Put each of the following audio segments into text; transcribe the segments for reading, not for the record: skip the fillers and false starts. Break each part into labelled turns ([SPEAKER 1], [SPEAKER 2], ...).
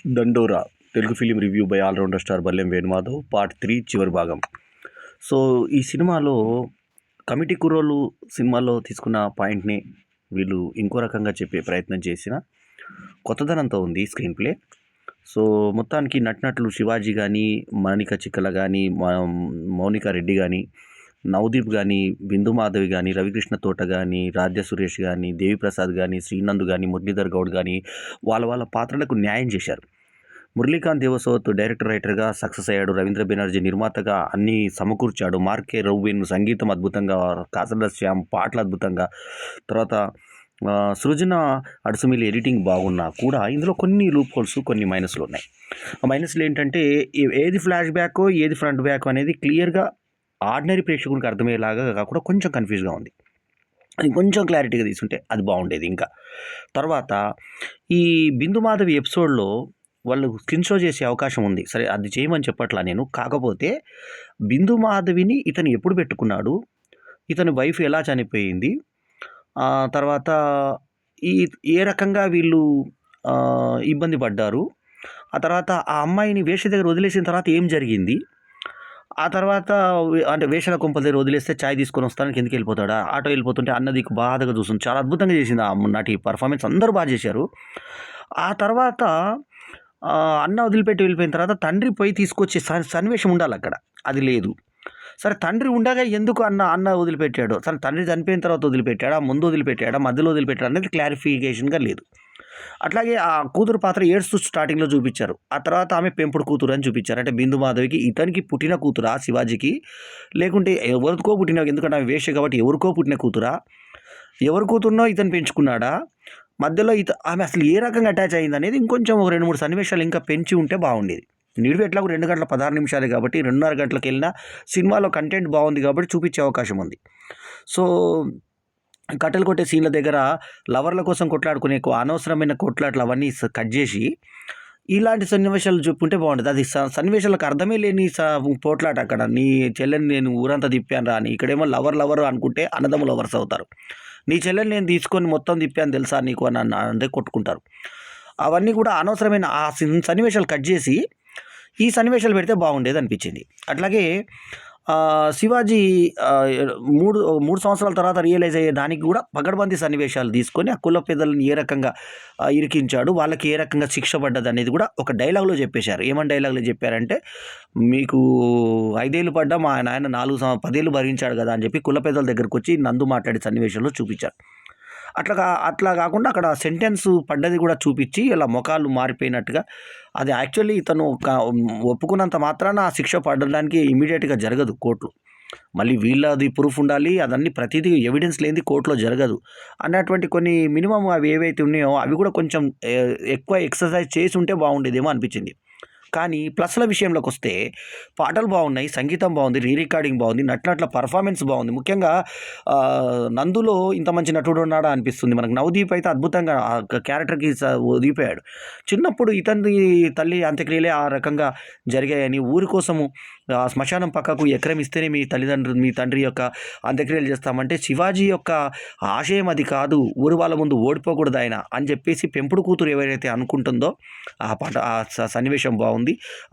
[SPEAKER 1] దండోరా Telugu film review by allrounder star Ballem Venumadhav part 3 చివరి భాగం. సో ఈ సినిమాలో కమిటీ కుర్రోళ్ళు సినిమాలో తీసుకున్న పాయింట్ని వీళ్ళు ఇంకో రకంగా చెప్పే ప్రయత్నం చేసిన కొత్తదనంతో ఉంది స్క్రీన్ ప్లే. సో మొత్తానికి నటినట్లు శివాజీ కానీ, మౌనిక చిక్కల కానీ, మౌనిక రెడ్డి కానీ, నవదీప్ కానీ, బిందు మాధవి కానీ, రవికృష్ణ తోట కానీ, రాధ్య సురేష్ కానీ, దేవిప్రసాద్ కానీ, శ్రీనంద్ కానీ, మురళీధర్ గౌడ్ కానీ వాళ్ళ పాత్రలకు న్యాయం చేశారు. మురళీకాంత్ దేవసోత్ డైరెక్టర్ రైటర్గా సక్సెస్ అయ్యాడు. రవీంద్ర బెనర్జీ నిర్మాతగా అన్నీ సమకూర్చాడు. మార్కే రౌబిన్ సంగీతం అద్భుతంగా, కాసర్ల శ్యామ్ పాటలు అద్భుతంగా, తర్వాత సృజన అడుసుమిల్లి ఎడిటింగ్ బాగున్నా కూడా ఇందులో కొన్ని లూప్ హోల్స్, కొన్ని మైనస్లు ఉన్నాయి. ఆ మైనస్లు ఏంటంటే ఏది ఫ్లాష్ బ్యాకో ఏది ఫ్రంట్ బ్యాకో అనేది క్లియర్గా ఆర్డినరీ ప్రేక్షకునికి అర్థమయ్యేలాగా కాకుండా కొంచెం కన్ఫ్యూజ్గా ఉంది. అది కొంచెం క్లారిటీగా తీసుంటే అది బాగుండేది. ఇంకా తర్వాత ఈ బిందు మాధవి ఎపిసోడ్లో వాళ్ళు స్క్రీన్ షో చేసే అవకాశం ఉంది. సరే అది చేయమని చెప్పట్లా నేను. కాకపోతే బిందు మాధవిని ఇతను ఎప్పుడు పెట్టుకున్నాడు, ఇతని వైఫ్ ఎలా చనిపోయింది, తర్వాత ఏ రకంగా వీళ్ళు ఇబ్బంది పడ్డారు, ఆ తర్వాత ఆ అమ్మాయిని వేష దగ్గర వదిలేసిన తర్వాత ఏం జరిగింది, ఆ తర్వాత అంటే వేషల కొంపల దగ్గర వదిలేస్తే ఛాయ్ తీసుకొని వస్తానికి ఎందుకు వెళ్ళిపోతాడా, ఆటో వెళ్ళిపోతుంటే అన్నది బాధగా చూస్తుంది. చాలా అద్భుతంగా చేసింది ఆ నటి పర్ఫార్మెన్స్, అందరూ బాగా చేశారు. ఆ తర్వాత అన్న వదిలిపెట్టి వెళ్ళిపోయిన తర్వాత తండ్రి పోయి తీసుకొచ్చే సన్నివేశం ఉండాలి అక్కడ, అది లేదు. సరే తండ్రి ఉండగా ఎందుకు అన్న వదిలిపెట్టాడు, సరే తండ్రి చనిపోయిన తర్వాత వదిలిపెట్టాడా, ముందు వదిలిపెట్టాడా, మధ్యలో వదిలిపెట్టాడు అనేది క్లారిఫికేషన్గా లేదు. అట్లాగే ఆ కూతురు పాత్ర ఏడుస్తూ స్టార్టింగ్లో చూపించారు. ఆ తర్వాత ఆమె పెంపుడు కూతురు అని చూపించారు. అంటే బిందు మాధవికి ఇతనికి పుట్టిన కూతురా శివాజీకి, లేకుంటే ఎవరికో పుట్టిన, ఎందుకంటే ఆమె వేష కాబట్టి ఎవరికో పుట్టిన కూతురా, ఎవరి కూతురునో ఇతను పెంచుకున్నాడా, మధ్యలో ఆమె అసలు ఏ రకంగా అటాచ్ అయింది అనేది ఇంకొంచెం ఒక 2-3 సన్నివేశాలు ఇంకా పెంచి ఉంటే బాగుండేది. నిడివి ఎట్లాగో 2 గంటల 16 నిమిషాలే కాబట్టి 2:30 గంటలకు వెళ్ళినా సినిమాలో కంటెంట్ బాగుంది కాబట్టి చూపించే అవకాశం ఉంది. సో కట్టెలు కొట్టే సీన్ల దగ్గర లవర్ల కోసం కొట్లాడుకునే అనవసరమైన కొట్లాట్లు అవన్నీ కట్ చేసి ఇలాంటి సన్నివేశాలు చెప్పుకుంటే బాగుంటుంది. అది సన్నివేశాలకు అర్థమే లేని పోట్లాట. అక్కడ నీ చెల్లెని నేను ఊరంతా తిప్పాను రా అని, ఇక్కడేమో లవర్ అనుకుంటే అన్నదమ్ము లవర్స్ అవుతారు. నీ చెల్లెని నేను తీసుకొని మొత్తం తిప్పాను తెలుసా నీకు అని అంటే కొట్టుకుంటారు. అవన్నీ కూడా అనవసరమైన ఆ సన్నివేశాలు కట్ చేసి ఈ సన్నివేశాలు పెడితే బాగుండేది అనిపించింది. అట్లాగే శివాజీ 3 సంవత్సరాల తర్వాత రియలైజ్ అయ్యే దానికి కూడా పగడ్బందీ సన్నివేశాలు తీసుకొని ఆ కుల పెద్దలను ఏ రకంగా ఇరికించాడు, వాళ్ళకి ఏ రకంగా శిక్ష పడ్డది అనేది కూడా ఒక డైలాగ్లో చెప్పేశారు. ఏమని డైలాగ్లో చెప్పారంటే, మీకు 5 ఏళ్ళు పడ్డా మా నాయన 10 ఏళ్ళు భరించాడు కదా అని చెప్పి కుల పెద్దల దగ్గరకు వచ్చి నందు మాట్లాడే సన్నివేశంలో చూపించారు. అట్లా కాకుండా అక్కడ సెంటెన్స్ పడ్డది కూడా చూపించి ఇలా ముఖాలు మారిపోయినట్టుగా, అది యాక్చువల్లీ ఇతను ఒప్పుకున్నంత మాత్రాన ఆ శిక్ష పడడానికి ఇమీడియట్గా జరగదు కోర్టులో. మళ్ళీ వీళ్ళది ప్రూఫ్ ఉండాలి, అదన్నీ ప్రతిదీ ఎవిడెన్స్ లేనిది కోర్టులో జరగదు అన్నటువంటి కొన్ని మినిమం అవి ఏవైతే ఉన్నాయో అవి కూడా కొంచెం ఎక్కువ ఎక్సర్సైజ్ చేసి ఉంటే బాగుండేదేమో అనిపించింది. కానీ ప్లస్ల విషయంలోకి వస్తే పాటలు బాగున్నాయి, సంగీతం బాగుంది, రికార్డింగ్ బాగుంది, నటుల పర్ఫార్మెన్స్ బాగుంది. ముఖ్యంగా నందులో ఇంత మంచి నటుడు ఉన్నాడా అనిపిస్తుంది మనకు. నవదీప్ అయితే అద్భుతంగా ఆ క్యారెక్టర్కి దిగిపోయాడు. చిన్నప్పుడు ఇతని తల్లి అంత్యక్రియలే ఆ రకంగా జరిగాయని, ఊరి కోసము శ్మశానం పక్కకు ఎకరం ఇస్తేనే మీ తండ్రి యొక్క అంత్యక్రియలు చేస్తామంటే శివాజీ యొక్క ఆశయం అది కాదు, ఊరి వాళ్ళ ముందు ఓడిపోకూడదు ఆయన అని చెప్పేసి పెంపుడు కూతురు ఎవరైతే అనుకుంటుందో ఆ పాట, ఆ సన్నివేశం బాగుంది.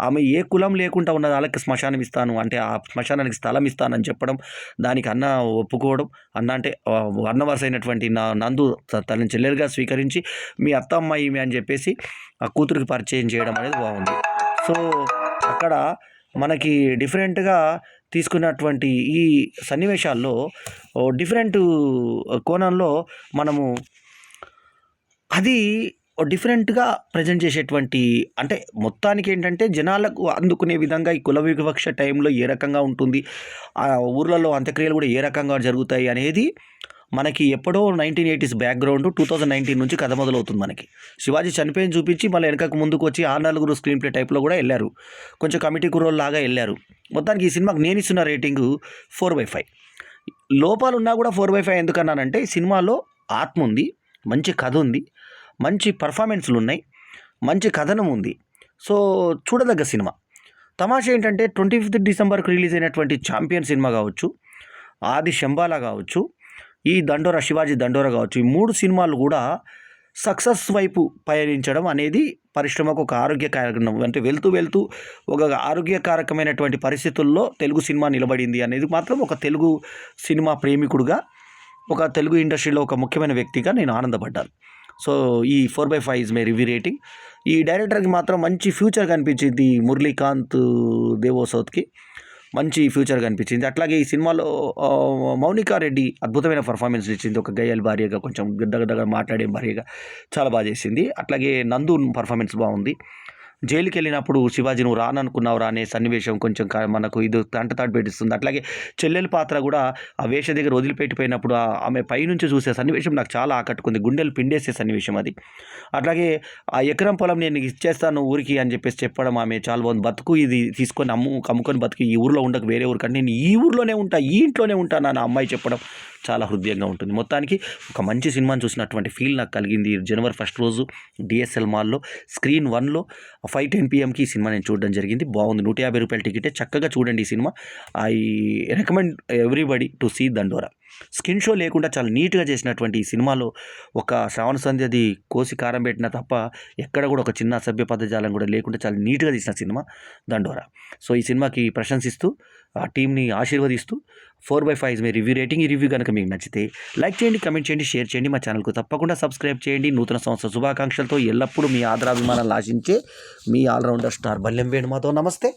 [SPEAKER 1] ఆమె ఏ కులం లేకుండా ఉన్న వాళ్ళకి శ్మశానం ఇస్తాను అంటే ఆ శ్మశానానికి స్థలం ఇస్తానని చెప్పడం, దానికి అన్న ఒప్పుకోవడం, అన్న అంటే అన్న వరుస అయినటువంటి నందు తనని చెల్లెలుగా స్వీకరించి మీ అత్త అమ్మాయి ఈమె అని చెప్పేసి ఆ కూతురికి పరిచయం చేయడం అనేది బాగుంది. సో అక్కడ మనకి డిఫరెంట్గా తీసుకున్నటువంటి ఈ సన్నివేశాల్లో డిఫరెంట్ కోణంలో మనము అది డిఫరెంట్గా ప్రజెంట్ చేసేటువంటి, అంటే మొత్తానికి ఏంటంటే జనాలకు అందుకునే విధంగా ఈ కుల వివక్ష టైంలో ఏ రకంగా ఉంటుంది, ఆ ఊర్లలో అంత్యక్రియలు కూడా ఏ రకంగా జరుగుతాయి అనేది మనకి ఎప్పుడో 1980s బ్యాక్గ్రౌండ్ 2019 నుంచి కథ మొదలవుతుంది. మనకి శివాజీ చనిపోయిన చూపించి మళ్ళీ వెనకకు ముందుకు వచ్చి 6-4 స్క్రీన్ ప్లే టైప్లో కూడా వెళ్ళారు, కొంచెం కమిటీ కుర్రోల్ లాగా వెళ్ళారు. మొత్తానికి ఈ సినిమాకి నేను ఇస్తున్న రేటింగు 4/5. లోపాలు ఉన్నా కూడా 4/5 ఎందుకన్నానంటే సినిమాలో ఆత్మ ఉంది, మంచి కథ ఉంది, మంచి పర్ఫార్మెన్స్లు ఉన్నాయి, మంచి కథనం ఉంది. సో చూడదగ్గ సినిమా. తమాషా ఏంటంటే 25 డిసెంబర్కి రిలీజ్ అయినటువంటి ఛాంపియన్ సినిమా కావచ్చు, ఆది శంబాలా కావచ్చు, ఈ దండోరా శివాజీ దండోరా కావచ్చు, ఈ 3 సినిమాలు కూడా సక్సెస్ వైపు పయనించడం అనేది పరిశ్రమకు ఒక ఆరోగ్యకరం, అంటే వెళ్తూ ఒక ఆరోగ్యకారకమైనటువంటి పరిస్థితుల్లో తెలుగు సినిమా నిలబడింది అనేది మాత్రం ఒక తెలుగు సినిమా ప్రేమికుడుగా, ఒక తెలుగు ఇండస్ట్రీలో ఒక ముఖ్యమైన వ్యక్తిగా నేను ఆనందపడ్డాను. సో ఈ 4/5 ఇస్ మై రివ్యూ రేటింగ్. ఈ డైరెక్టర్కి మాత్రం మంచి ఫ్యూచర్ కనిపించింది, మురళీకాంత్ దేవోసౌత్కి మంచి ఫ్యూచర్ కనిపించింది. అట్లాగే ఈ సినిమాలో మౌనికా రెడ్డి అద్భుతమైన పర్ఫార్మెన్స్ ఇచ్చింది, ఒక గయ్యాలి భార్యగా, కొంచెం దగ్గర మాట్లాడే భార్యగా చాలా బాగా చేసింది. అట్లాగే నందు పర్ఫార్మెన్స్ బాగుంది. జైలుకి వెళ్ళినప్పుడు శివాజీ నువ్వు రాననుకున్నావు అనే సన్నివేశం కొంచెం మనకు ఇది తాటు పెట్టిస్తుంది. అట్లాగే చెల్లెల పాత్ర కూడా ఆ వేష దగ్గర వదిలిపెట్టిపోయినప్పుడు ఆమె పైనుంచి చూసే సన్నివేశం నాకు చాలా ఆకట్టుకుంది, గుండెలు పిండేసే సన్నివేశం అది. అట్లాగే ఆ ఎకరం పొలం నేను ఇచ్చేస్తాను ఊరికి అని చెప్పేసి చెప్పడం ఆమె చాలా బాగుంది. బతుకు ఇది తీసుకొని అమ్ముకొని బతుకు, ఈ ఊరిలో ఉండకు వేరే ఊరికి, నేను ఈ ఊరిలోనే ఉంటా, ఈ ఇంట్లోనే ఉంటాను అని అమ్మాయి చెప్పడం చాలా హృదయంగా ఉంటుంది. మొత్తానికి ఒక మంచి సినిమాని చూసినటువంటి ఫీల్ నాకు కలిగింది. జనవరి 1 రోజు డిఎస్ఎల్ మాల్లో స్క్రీన్ 1లో 5:10 PMకి ఈ సినిమా నేను చూడడం జరిగింది. బాగుంది. 150 రూపాయల టికెటే, చక్కగా చూడండి ఈ సినిమా. I recommend everybody to see Dandora. Skin show లేకుండా చాలా నీట్గా చేసినటువంటి ఈ సినిమాలో ఒక శ్రావణ సంధ్యది కోసి కారం పెట్టిన తప్ప ఎక్కడ కూడా ఒక చిన్న అసభ్య పదజాలం కూడా లేకుండా చాలా నీట్గా తీసిన సినిమా దండోరా. సో ఈ సినిమాకి ప్రశంసిస్తూ, ఆ టీంని ఆశీర్వదిస్తూ 4/5 ఇస్ మై రివ్యూ రేటింగ్. ఈ రివ్యూ కనుక మీకు నచ్చితే లైక్ చేయండి, కమెంట్ చేయండి, షేర్ చేయండి. మా ఛానల్కు తప్పకుండా సబ్స్క్రైబ్ చేయండి. నూతన సంవత్సర శుభాకాంక్షలతో ఎల్లప్పుడూ మీ ఆదరాభిమానాలు ఆశించే మీ ఆల్రౌండర్ స్టార్ బల్లెం వేణుమాధవ్. నమస్తే,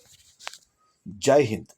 [SPEAKER 1] జై హింద్.